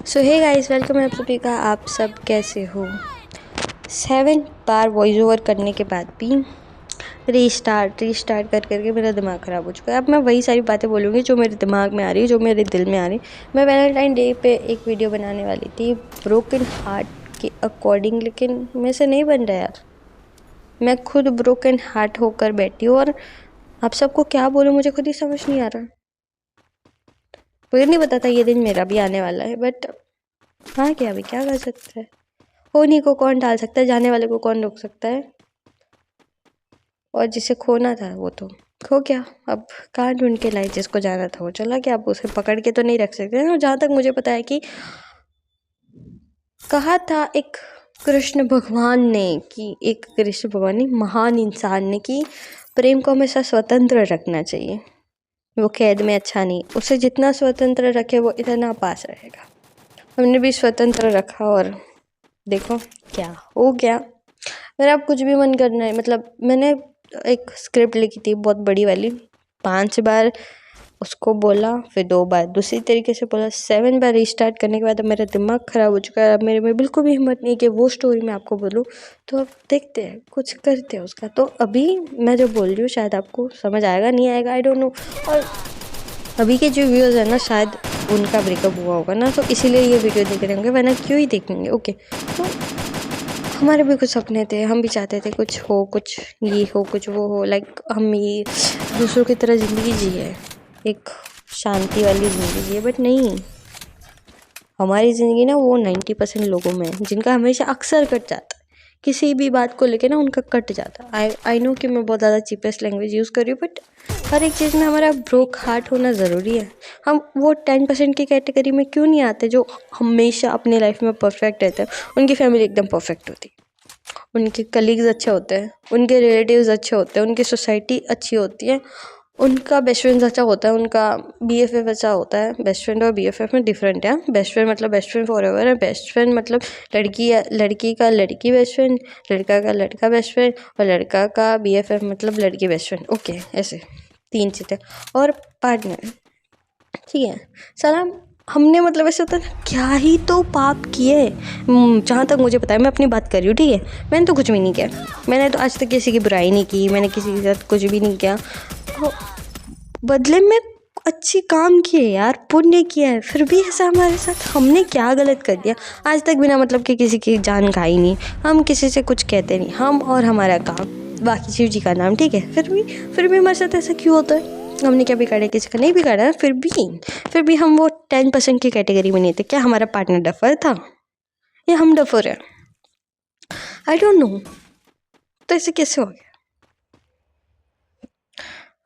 सो hey guys, welcome है आप सभी का। आप सब कैसे हो? 7 बार वॉइस ओवर करने के बाद भी रीस्टार्ट कर करके मेरा दिमाग ख़राब हो चुका है। अब मैं वही सारी बातें बोलूँगी जो मेरे दिमाग में आ रही है, जो मेरे दिल में आ रही। मैं वैलेंटाइन डे पे एक वीडियो बनाने वाली थी ब्रोकन हार्ट के अकॉर्डिंग, लेकिन मेरे से नहीं बन रहा यार। मैं खुद ब्रोकन हार्ट होकर बैठी हूँ और आप सबको क्या बोलूँ मुझे खुद ही समझ नहीं आ रहा। मुझे नहीं पता था ये दिन मेरा भी आने वाला है, बट हाँ, क्या अभी क्या कर सकते हैं। होने को कौन टाल सकता है, जाने वाले को कौन रोक सकता है। और जिसे खोना था वो तो खो गया। अब कहाँ ढूंढ के लाए, जिसको जाना था वो चला गया। अब उसे पकड़ के तो नहीं रख सकते। और जहाँ तक मुझे पता है कि कहा था एक कृष्ण भगवान ने कि एक कृष्ण भगवान ने, महान इंसान ने, कि प्रेम को हमेशा स्वतंत्र रखना चाहिए। वो कैद में अच्छा नहीं, उसे जितना स्वतंत्र रखे वो इतना पास रहेगा। हमने भी स्वतंत्र रखा और देखो क्या हो गया। मेरा अब कुछ भी मन करना है। मतलब मैंने एक स्क्रिप्ट लिखी थी बहुत बड़ी वाली, 5 बार उसको बोला, फिर 2 बार दूसरी तरीके से बोला, 7 बार रिस्टार्ट करने के बाद अब मेरा दिमाग ख़राब हो चुका है। अब मेरे में बिल्कुल भी हिम्मत नहीं कि वो स्टोरी मैं आपको बोलूँ। तो अब देखते हैं, कुछ करते हैं उसका। तो अभी मैं जो बोल रही हूँ शायद आपको समझ आएगा, नहीं आएगा, आई डोंट नो। और अभी के जो व्यूअर्स हैं ना, शायद उनका ब्रेकअप हुआ होगा ना, तो इसीलिए ये वीडियो देख रहे होंगे, वरना क्यों ही देखेंगे। ओके, तो हमारे भी कुछ सपने थे, हम भी चाहते थे कुछ हो, कुछ ये हो, कुछ वो हो। लाइक हम ये दूसरों की तरह ज़िंदगी जिए, एक शांति वाली ज़िंदगी जिए, बट नहीं। हमारी ज़िंदगी ना वो 90% लोगों में है जिनका हमेशा अक्सर कट जाता है। किसी भी बात को लेके ना उनका कट जाता है। आई नो कि मैं बहुत ज़्यादा चीपेस्ट लैंग्वेज यूज़ कर रही हूँ, बट हर एक चीज़ में हमारा ब्रोक हार्ट होना ज़रूरी है। हम वो 10% की कैटेगरी में क्यों नहीं आते जो हमेशा अपनी लाइफ में परफेक्ट रहते हैं। उनकी फैमिली एकदम परफेक्ट होती है, उनके कलीग्स अच्छे होते हैं, उनके रिलेटिव्स अच्छे होते हैं, उनकी सोसाइटी अच्छी होती है, उनका बेस्ट फ्रेंड अच्छा होता है, उनका BFF अच्छा होता है। बेस्ट फ्रेंड और BFF में डिफरेंट है। बेस्ट फ्रेंड मतलब बेस्ट फ्रेंड फॉर एवर है। बेस्ट फ्रेंड मतलब लड़की का लड़की बेस्ट फ्रेंड, लड़का का लड़का बेस्ट फ्रेंड, और लड़का का BFF मतलब लड़की बेस्ट फ्रेंड। ओके, ऐसे 3 चीज़ें। और पार्टनर, ठीक है। सलाम, हमने मतलब ऐसे होता है क्या ही तो पाप किए। जहाँ तक मुझे पता है, मैं अपनी बात कर रही हूँ, ठीक है। मैंने तो कुछ भी नहीं किया। मैंने तो आज तक किसी की बुराई नहीं की, मैंने किसी के साथ कुछ भी नहीं किया। तो बदले में अच्छी काम किए यार, पुण्य किया है, फिर भी ऐसा हमारे साथ। हमने क्या गलत कर दिया? आज तक बिना मतलब कि किसी की जान खाई नहीं, हम किसी से कुछ कहते नहीं, हम और हमारा काम, बाकी शिव जी का नाम, ठीक है। फिर भी हमारे साथ ऐसा क्यों होता है? हमने क्या बिगाड़ा? किसी का नहीं बिगाड़ा। फिर भी हम वो 10% की कैटेगरी में नहीं थे। क्या हमारा पार्टनर डफर था या हम डफर है? I don't know. तो ऐसे कैसे हो गया?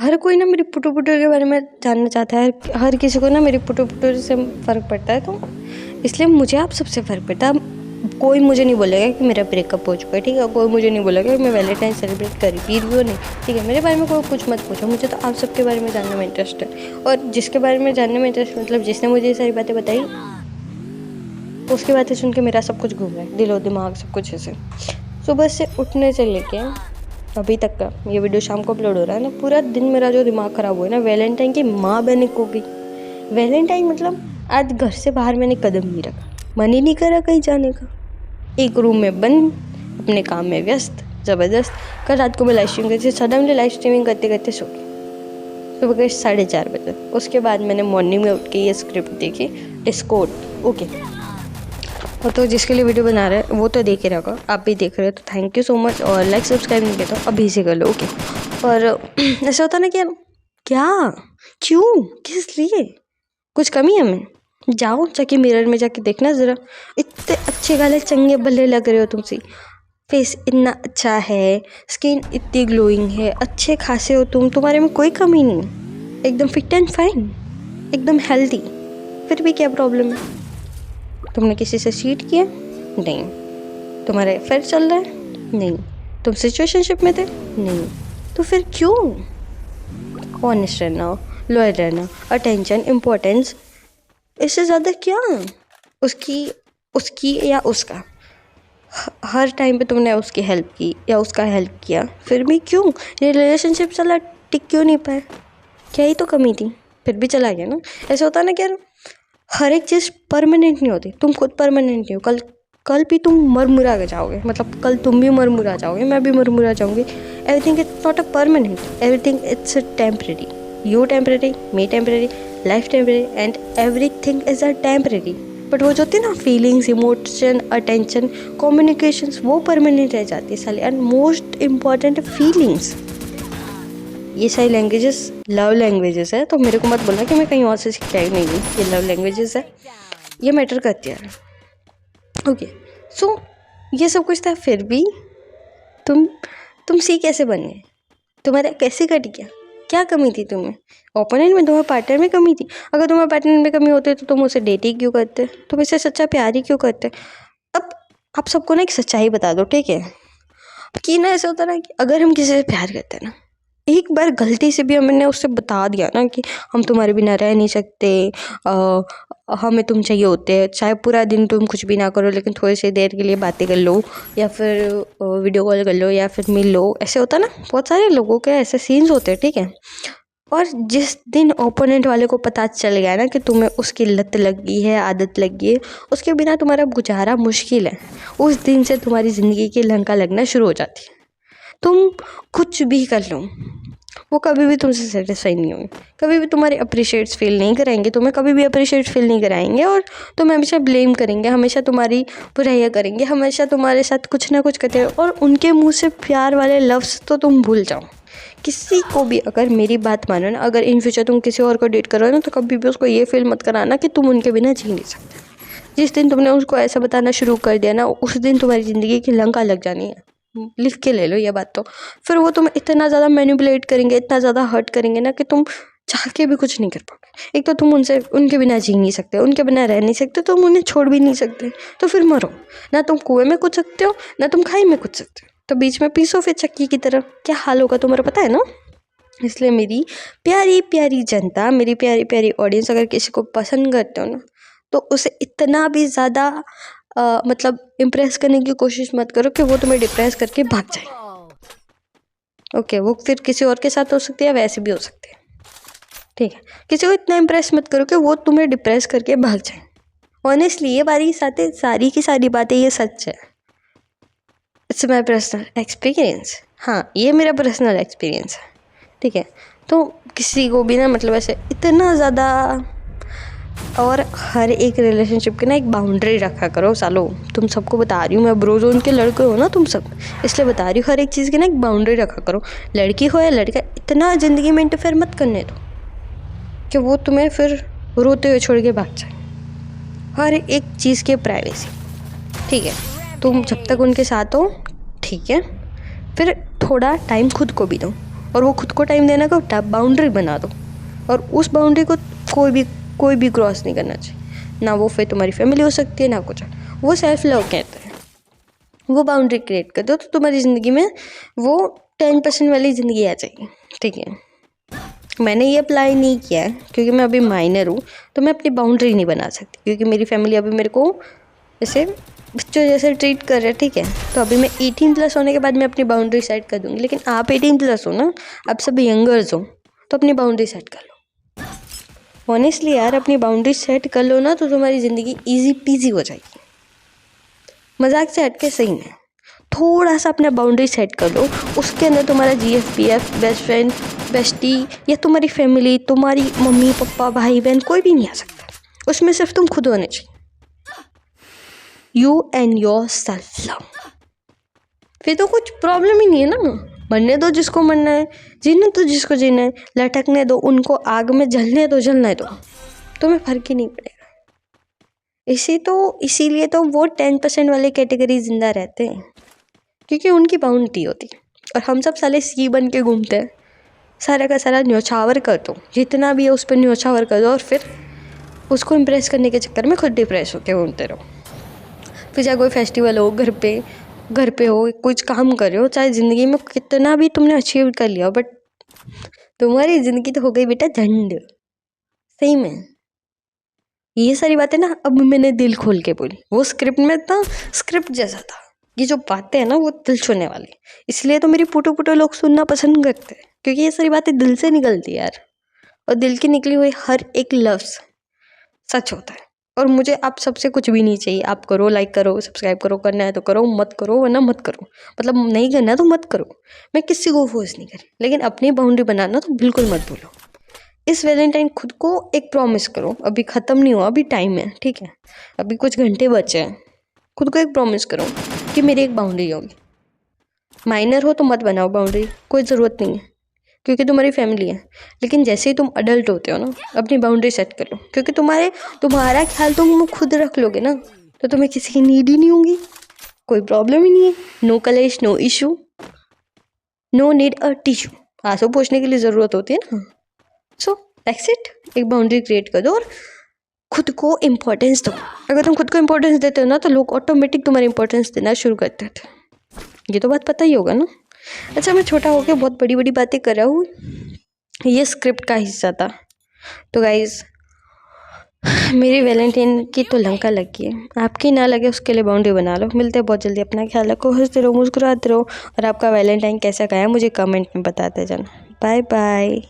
हर कोई ना मेरी पुटू पुटू के बारे में जानना चाहता है। हर किसी को ना मेरी पुटू पुटू से फ़र्क पड़ता है, तो इसलिए मुझे आप सबसे फ़र्क पड़ता है। कोई मुझे नहीं बोलेगा कि मेरा ब्रेकअप हो चुका है, ठीक है। कोई मुझे नहीं बोलेगा कि मैं वैलेंटाइन सेलिब्रेट कर पी रही हूँ, नहीं, ठीक है। मेरे बारे में कोई कुछ मत पूछो, मुझे तो आप सबके बारे में जानने में इंटरेस्ट है। और जिसके बारे में जानने में इंटरेस्ट, मतलब जिसने मुझे ये सारी बातें बताई, उसकी बातें सुन के मेरा सब कुछ घूम रहा है, दिलो दिमाग सब कुछ ऐसे। सुबह से उठने से लेके अभी तक का, ये वीडियो शाम को अपलोड हो रहा है ना, पूरा दिन मेरा जो दिमाग ख़राब हुआ है ना, वैलेंटाइन की माँ बहने को गई। वैलेंटाइन मतलब आज घर से बाहर मैंने कदम नहीं रखा, मन ही नहीं करा कहीं जाने का। एक रूम में बंद, अपने काम में व्यस्त, ज़बरदस्त। कल रात को मैं लाइव स्ट्रीम करती, सडनली लाइव स्ट्रीमिंग करते करते सो गई। सुबह के 4:30 बजे। उसके बाद मैंने मॉर्निंग में उठ के ये स्क्रिप्ट देखी, डिस्कॉर्ड। ओके, और तो जिसके लिए वीडियो बना रहे हैं वो तो देख ही रहोगा। आप भी देख रहे हो तो थैंक यू सो मच। और लाइक सब्सक्राइब नहीं किया तो अभी से कर लो, ओके। और ऐसा होता ना कि यार, क्या, क्यों, किस लिए, कुछ कमी है हमें? जाओ जाके मिरर में जाके देखना ज़रा। इतने अच्छे गाले चंगे बल्ले लग रहे हो तुम सी, फेस इतना अच्छा है, स्किन इतनी ग्लोइंग है, अच्छे खासे हो तुम, तुम्हारे में कोई कमी नहीं, एकदम फिट एंड फाइन, एकदम हेल्दी। फिर भी क्या प्रॉब्लम है? तुमने किसी से चीट किया? नहीं। तुम्हारा अफेयर चल रहा है? नहीं। तुम सिचुएशनशिप में थे? नहीं। तो फिर क्यों? ऑनेस्ट रहना, लॉयल रहना, अटेंशन, इम्पोर्टेंस, इससे ज़्यादा क्या? उसकी उसकी या उसका हर टाइम पे तुमने उसकी हेल्प की या उसका हेल्प किया, फिर भी क्यों ये रिलेशनशिप चला, टिक क्यों नहीं पाए? क्या ही तो कमी थी? फिर भी चला गया ना। ऐसा होता है ना कि यार, हर एक चीज़ परमानेंट नहीं होती, तुम खुद परमानेंट नहीं हो। कल कल भी तुम मरमुरा के जाओगे, मतलब कल तुम भी मरमुरा जाओगे, मैं भी मरमुरा जाऊंगी। Everything is not a permanent, everything it's a temporary. You temporary, me temporary, life temporary and everything is a temporary. But वो जो होती है ना फीलिंग्स, इमोशन, अटेंशन, कम्युनिकेशंस, वो परमानेंट रह जाती है साली। एंड मोस्ट इम्पॉर्टेंट फीलिंग्स, ये सारी लैंग्वेजेस लव लैंग्वेजेस है। तो मेरे को मत बोलना कि मैं कहीं और से सीख के आई नहीं हूँ, ये लव लैंग्वेजेस है, ये मैटर करती है। ओके, सो ये सब कुछ था, फिर भी तुम सी कैसे बन गए? तुम्हारा कैसे कट गया? क्या कमी थी तुम्हें? ओपोनेंट में, तुम्हारे पार्टनर में कमी थी? अगर तुम्हारे पार्टनर में कमी होती तो तुम उसे डेट ही क्यों करते? तुम इससे सच्चा प्यार ही क्यों करते? अब आप सबको ना एक सच्चाई बता दो, ठीक है? कि ना ऐसा होता ना कि अगर हम किसी से प्यार करते हैं ना, एक बार गलती से भी हमने उससे बता दिया ना कि हम तुम्हारे बिना रह नहीं सकते, हमें तुम चाहिए होते हैं, चाहे पूरा दिन तुम कुछ भी ना करो लेकिन थोड़ी सी देर के लिए बातें कर लो, या फिर वीडियो कॉल कर लो, या फिर मिल लो, ऐसे होता ना, बहुत सारे लोगों के ऐसे सीन्स होते हैं, ठीक है? और जिस दिन ओपोनेंट वाले को पता चल गया ना कि तुम्हें उसकी लत लग गई है, आदत लग गई है, उसके बिना तुम्हारा गुजारा मुश्किल है, उस दिन से तुम्हारी ज़िंदगी की लंका लगना शुरू हो जाती है। तुम कुछ भी कर लो, वो कभी भी तुमसे सेटिस्फाई नहीं होंगे, कभी भी तुम्हारे अप्रिशिएट्स फील नहीं कराएंगे, तुम्हें कभी भी अप्रिशिएट फील नहीं कराएंगे, और तुम्हें हमेशा ब्लेम करेंगे, हमेशा तुम्हारी बुराइयाँ करेंगे, हमेशा तुम्हारे साथ कुछ ना कुछ करते हैं। और उनके मुंह से प्यार वाले लफ्ज़ तो तुम भूल जाओ। किसी को भी, अगर मेरी बात मानो ना, अगर इन फ्यूचर तुम किसी और को डेट करो ना, तो कभी भी उसको ये फील मत कराना कि तुम उनके बिना जी नहीं सकते। जिस दिन तुमने उसको ऐसा बताना शुरू कर दिया ना, उस दिन तुम्हारी ज़िंदगी की लंका लग जानी है। लिख के ले लो ये बात। तो फिर वो तुम्हें इतना ज़्यादा मैनिपुलेट करेंगे, इतना ज़्यादा हर्ट करेंगे ना कि तुम चाह के भी कुछ नहीं कर पाओगे। एक तो तुम उनके बिना जी नहीं सकते, उनके बिना रह नहीं सकते, तुम उन्हें छोड़ भी नहीं सकते, तो फिर मरो। ना तुम कुएं में कूद सकते हो, ना तुम खाई में कूद सकते हो, तो बीच में पीसो फिर चक्की की तरह। क्या हाल होगा तुम्हारा पता है ना? इसलिए मेरी प्यारी प्यारी जनता, मेरी प्यारी प्यारी ऑडियंस, अगर किसी को पसंद करते हो ना, तो उसे इतना भी ज़्यादा मतलब इम्प्रेस करने की कोशिश मत करो कि वो तुम्हें डिप्रेस करके भाग जाए। ओके, वो फिर किसी और के साथ हो सकती है, वैसे भी हो सकती है, ठीक है? किसी को इतना इम्प्रेस मत करो कि वो तुम्हें डिप्रेस करके भाग जाए। ऑनेस्टली ये सारी की सारी बातें ये सच है। It's my personal experience. हाँ, ये मेरा पर्सनल एक्सपीरियंस है, ठीक है? तो किसी को भी ना, मतलब ऐसे इतना ज़्यादा, और हर एक रिलेशनशिप की ना एक बाउंड्री रखा करो सालो। तुम सबको बता रही हूँ मैं, ब्रो जोन के लड़के हो ना तुम सब, इसलिए बता रही हूँ, हर एक चीज़ की ना एक बाउंड्री रखा करो। लड़की हो या लड़का, इतना ज़िंदगी में इंटरफेयर मत करने दो कि वो तुम्हें फिर रोते हुए छोड़ के भाग जाए। हर एक चीज़ की प्राइवेसी, ठीक है? तुम जब तक उनके साथ हो, ठीक है, फिर थोड़ा टाइम खुद को भी दो, और वो खुद को टाइम देने का बाउंड्री बना दो, और उस बाउंड्री को कोई भी क्रॉस नहीं करना चाहिए। ना वो फिर तुम्हारी फैमिली हो सकती है, ना कुछ। वो सेल्फ लव कहते हैं। वो बाउंड्री क्रिएट कर दो तो तुम्हारी ज़िंदगी में वो 10% वाली ज़िंदगी आ जाएगी, ठीक है? मैंने ये अप्लाई नहीं किया है क्योंकि मैं अभी माइनर हूँ, तो मैं अपनी बाउंड्री नहीं बना सकती, क्योंकि मेरी फैमिली अभी मेरे को जैसे बच्चों जैसे ट्रीट कर रहे हैं, ठीक है? तो अभी मैं 18+ होने के बाद मैं अपनी बाउंड्री सेट कर दूँगी। लेकिन आप 18+ हो ना, आप सब यंगर्स हो, तो अपनी बाउंड्री सेट कर लो। ऑनेस्टली यार, अपनी बाउंड्री सेट कर लो ना, तो तुम्हारी ज़िंदगी ईजी पीजी हो जाएगी। मजाक से हट के सही में थोड़ा सा अपना बाउंड्री सेट कर लो। उसके अंदर तुम्हारा GF, बेस्ट फ्रेंड, बेस्टी, या तुम्हारी फैमिली, तुम्हारी मम्मी पापा, भाई बहन, कोई भी नहीं आ सकता। उसमें सिर्फ तुम खुद होने चाहिए। You and your self love. फिर तो कुछ प्रॉब्लम ही नहीं है ना। मरने दो जिसको मरना है, जीने दो जिसको जीना है, लटकने दो उनको, आग में जलने दो जलने दो, तुम्हें फर्क ही नहीं पड़ेगा। इसीलिए तो वो 10% वाले कैटेगरी जिंदा रहते हैं, क्योंकि उनकी बाउंड्री होती है। और हम सब साले सी बन के घूमते हैं, सारा का सारा न्योछावर कर दो, जितना भी है उस पर न्योछावर कर दो, और फिर उसको इम्प्रेस करने के चक्कर में खुद डिप्रेस होके घूमते रहो। फिर चाहे कोई फेस्टिवल हो, घर पे हो, कुछ काम कर रहे हो, चाहे ज़िंदगी में कितना भी तुमने अचीव कर लिया, बट तुम्हारी ज़िंदगी तो हो गई बेटा झंड। सही में ये सारी बातें ना अब मैंने दिल खोल के बोली, वो स्क्रिप्ट में था, स्क्रिप्ट जैसा था। ये जो बातें हैं ना वो दिल छूने वाली, इसलिए तो मेरी पुटो लोग सुनना पसंद करते हैं, क्योंकि ये सारी बातें दिल से निकलती है यार। और दिल की निकली हुई हर एक लफ्ज़ सच होता है। और मुझे आप सबसे कुछ भी नहीं चाहिए, आप करो, लाइक करो, सब्सक्राइब करो, करना है तो करो, मत करो वरना मत करो, मतलब नहीं करना तो मत करो, मैं किसी को फोर्स नहीं कर रही, लेकिन अपनी बाउंड्री बनाना तो बिल्कुल मत भूलो। इस वैलेंटाइन खुद को एक प्रॉमिस करो, अभी ख़त्म नहीं हुआ, अभी टाइम है, ठीक है, अभी कुछ घंटे बचे हैं, खुद को एक प्रॉमिस करो कि मेरी एक बाउंड्री होगी। माइनर हो तो मत बनाओ बाउंड्री, कोई ज़रूरत नहीं है, क्योंकि तुम्हारी फैमिली है। लेकिन जैसे ही तुम अडल्ट होते हो ना, अपनी बाउंड्री सेट कर लो, क्योंकि तुम्हारा ख्याल तुम खुद रख लोगे ना, तो तुम्हें किसी की नीड ही नहीं होगी, कोई प्रॉब्लम ही नहीं है। नो कलेश, no issue, no need a tissue, आंसू पोंछने के लिए ज़रूरत होती है ना। सो दैट्स इट, एक बाउंड्री क्रिएट कर दो और खुद को इम्पोर्टेंस दो। अगर तुम खुद को इम्पोर्टेंस देते हो ना, तो लोग ऑटोमेटिक तुम्हारी इम्पोर्टेंस देना शुरू कर देते हैं। ये तो बात पता ही होगा ना। अच्छा, मैं छोटा होकर बहुत बड़ी बड़ी बातें कर रहा हूँ, ये स्क्रिप्ट का हिस्सा था। तो गाइज, मेरी वैलेंटाइन की तो लंका लगी है, आपकी ना लगे उसके लिए बाउंड्री बना लो। मिलते हैं बहुत जल्दी, अपना ख्याल रखो, हंसते रहो, मुस्कुराते रहो, और आपका वैलेंटाइन कैसा गया मुझे कमेंट में बताते जाना। Bye bye.